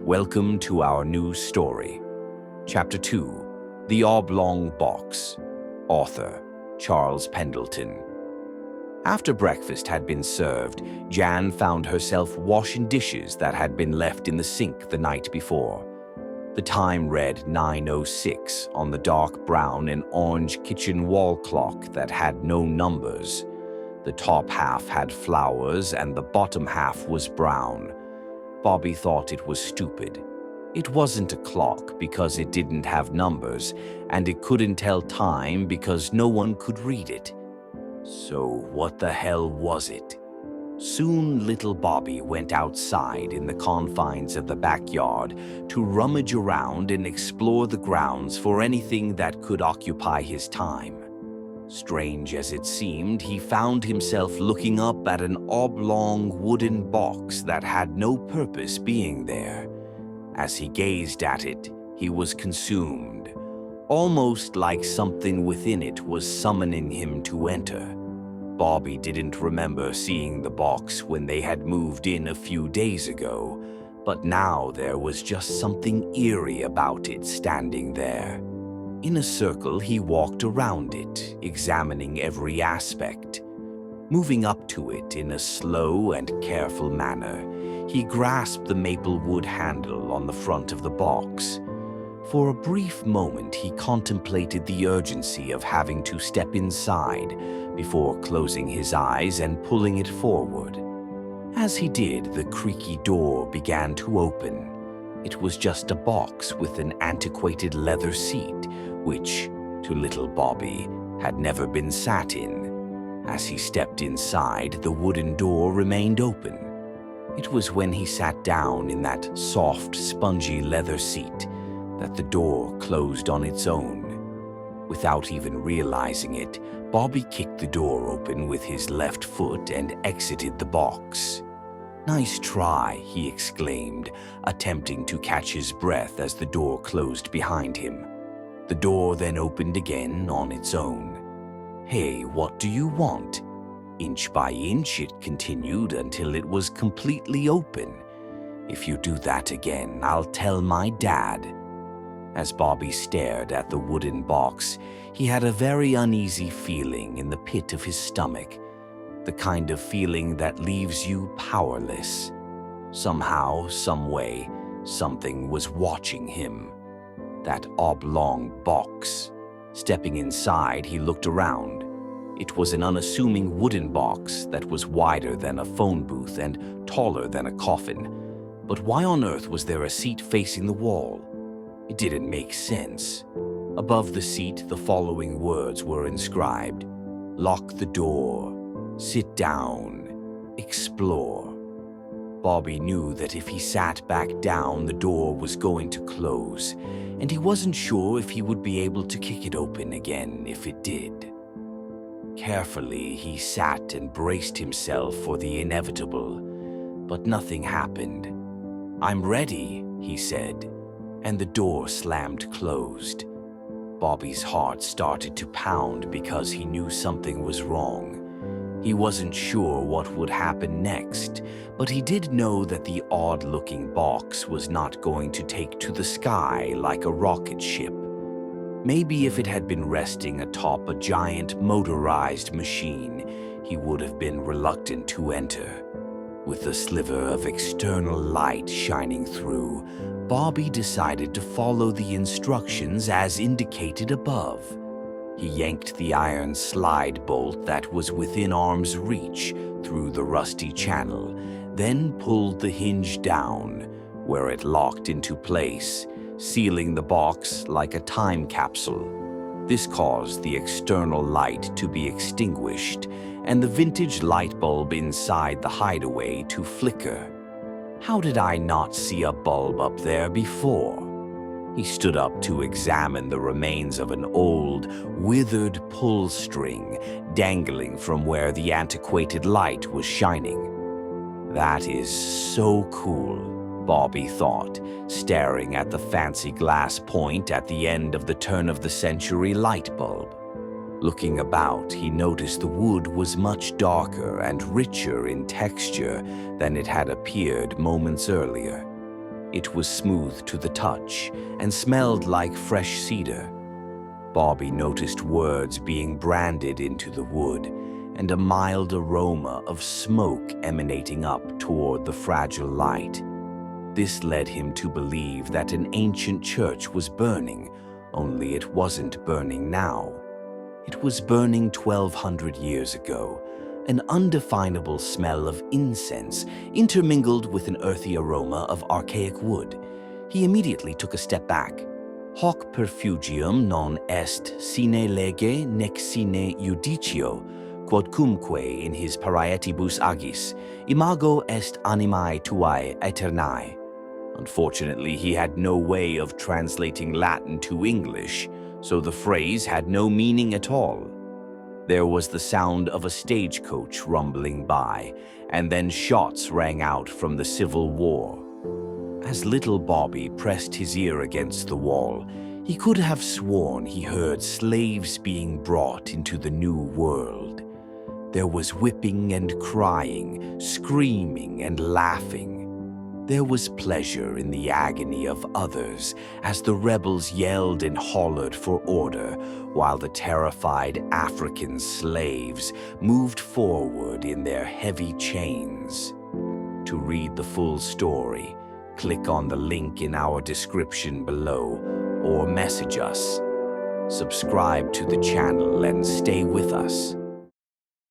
Welcome to our new story. Chapter 2, The Oblong Box. Author, Charles Pendelton. After breakfast had been served, Jan found herself washing dishes that had been left in the sink the night before. The time read 9:06 on the dark brown and orange kitchen wall clock that had no numbers. The top half had flowers and the bottom half was brown. Bobby thought it was stupid. It wasn't a clock because it didn't have numbers, and it couldn't tell time because no one could read it. So what the hell was it? Soon little Bobby went outside in the confines of the backyard to rummage around and explore the grounds for anything that could occupy his time. Strange as it seemed, he found himself looking up at an oblong wooden box that had no purpose being there. As he gazed at it, he was consumed, almost like something within it was summoning him to enter. Bobby didn't remember seeing the box when they had moved in a few days ago, but now there was just something eerie about it standing there. In a circle, he walked around it, examining every aspect. Moving up to it in a slow and careful manner, he grasped the maple wood handle on the front of the box. For a brief moment, he contemplated the urgency of having to step inside before closing his eyes and pulling it forward. As he did, the creaky door began to open. It was just a box with an antiquated leather seat, which, to little Bobby, had never been sat in. As he stepped inside, the wooden door remained open. It was when he sat down in that soft, spongy leather seat that the door closed on its own. Without even realizing it, Bobby kicked the door open with his left foot and exited the box. "Nice try," he exclaimed, attempting to catch his breath as the door closed behind him. The door then opened again on its own. "Hey, what do you want?" Inch by inch it continued until it was completely open. "If you do that again, I'll tell my dad." As Bobby stared at the wooden box, he had a very uneasy feeling in the pit of his stomach, the kind of feeling that leaves you powerless. Somehow, some way, something was watching him. That oblong box. Stepping inside, he looked around. It was an unassuming wooden box that was wider than a phone booth and taller than a coffin. But why on earth was there a seat facing the wall? It didn't make sense. Above the seat, the following words were inscribed: "Lock the door. Sit down. Explore." Bobby knew that if he sat back down, the door was going to close, and he wasn't sure if he would be able to kick it open again if it did. Carefully, he sat and braced himself for the inevitable, but nothing happened. "I'm ready," he said, and the door slammed closed. Bobby's heart started to pound because he knew something was wrong. He wasn't sure what would happen next, but he did know that the odd-looking box was not going to take to the sky like a rocket ship. Maybe if it had been resting atop a giant motorized machine, he would have been reluctant to enter. With a sliver of external light shining through, Bobby decided to follow the instructions as indicated above. He yanked the iron slide bolt that was within arm's reach through the rusty channel, then pulled the hinge down, where it locked into place, sealing the box like a time capsule. This caused the external light to be extinguished and the vintage light bulb inside the hideaway to flicker. How did I not see a bulb up there before? He stood up to examine the remains of an old, withered pull string dangling from where the antiquated light was shining. "That is so cool," Bobby thought, staring at the fancy glass point at the end of the turn-of-the-century light bulb. Looking about, he noticed the wood was much darker and richer in texture than it had appeared moments earlier. It was smooth to the touch and smelled like fresh cedar. Bobby noticed words being branded into the wood and a mild aroma of smoke emanating up toward the fragile light. This led him to believe that an ancient church was burning, only it wasn't burning now. It was burning 1,200 years ago, an undefinable smell of incense intermingled with an earthy aroma of archaic wood. He immediately took a step back. Hoc perfugium non est sine lege nec sine judicio, quodcumque in his parietibus agis, imago est animae tuae aeternae. Unfortunately, he had no way of translating Latin to English, so the phrase had no meaning at all. There was the sound of a stagecoach rumbling by, and then shots rang out from the Civil War. As little Bobby pressed his ear against the wall, he could have sworn he heard slaves being brought into the New World. There was whipping and crying, screaming and laughing. There was pleasure in the agony of others as the rebels yelled and hollered for order, while the terrified African slaves moved forward in their heavy chains. To read the full story, click on the link in our description below or message us. Subscribe to the channel and stay with us.